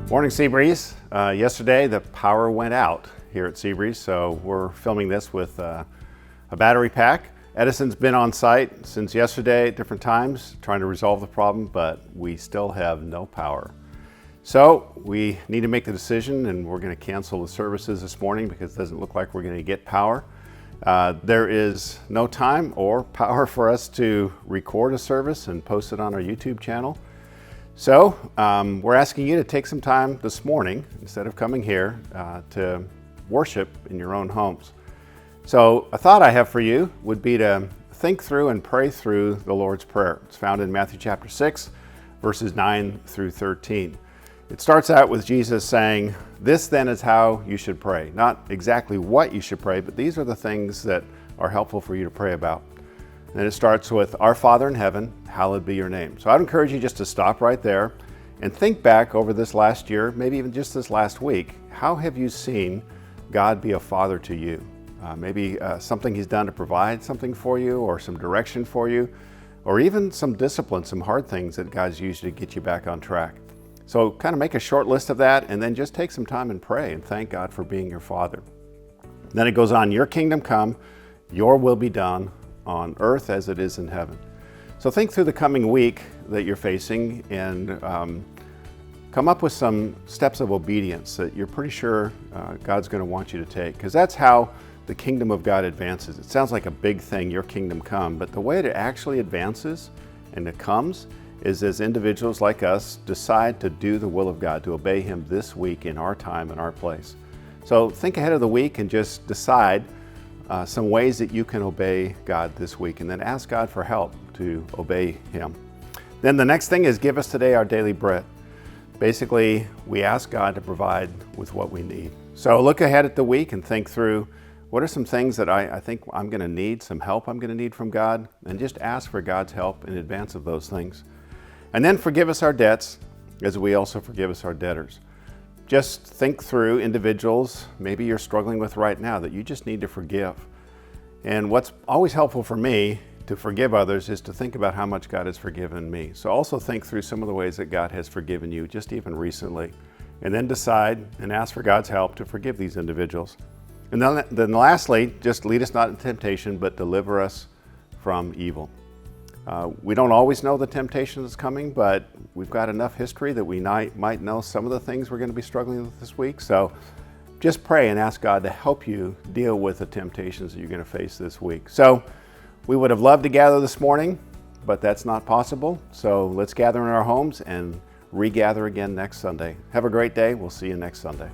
Morning, Seabreeze. Yesterday the power went out here at Seabreeze, so we're filming this with a battery pack. Edison's been on site since yesterday at different times trying to resolve the problem, but we still have no power. So we need to make the decision, and we're going to cancel the services this morning because it doesn't look like we're going to get power. There is no time or power for us to record a service and post it on our YouTube channel. So we're asking you to take some time this morning, instead of coming here, to worship in your own homes. So a thought I have for you would be to think through and pray through the Lord's Prayer. It's found in Matthew chapter 6, verses 9 through 13. It starts out with Jesus saying, "This then is how you should pray." Not exactly what you should pray, but these are the things that are helpful for you to pray about. And it starts with, "Our Father in heaven, hallowed be your name." So I'd encourage you just to stop right there and think back over this last year, maybe even just this last week. How have you seen God be a father to you? Maybe something He's done to provide something for you, or some direction for you, or even some discipline, some hard things that God's used to get you back on track. So kind of make a short list of that, and then just take some time and pray and thank God for being your Father. Then it goes on, "Your kingdom come, your will be done on earth as it is in heaven." So think through the coming week that you're facing and come up with some steps of obedience that you're pretty sure God's going to want you to take, because that's how the kingdom of God advances. It sounds like a big thing, your kingdom come, but the way it actually advances and it comes is as individuals like us decide to do the will of God, to obey Him this week in our time and our place. So think ahead of the week and just decide some ways that you can obey God this week, and then ask God for help to obey Him. Then the next thing is, give us today our daily bread. Basically, we ask God to provide with what we need. So look ahead at the week and think through, what are some things that I think I'm going to need, some help I'm going to need from God, and just ask for God's help in advance of those things. And then forgive us our debts as we also forgive us our debtors. Just think through individuals maybe you're struggling with right now that you just need to forgive. And what's always helpful for me to forgive others is to think about how much God has forgiven me. So also think through some of the ways that God has forgiven you just even recently, and then decide and ask for God's help to forgive these individuals. And then lastly, just lead us not into temptation, but deliver us from evil. We don't always know the temptation that's coming, but we've got enough history that we might know some of the things we're going to be struggling with this week. So just pray and ask God to help you deal with the temptations that you're going to face this week. So we would have loved to gather this morning, but that's not possible. So let's gather in our homes and regather again next Sunday. Have a great day. We'll see you next Sunday.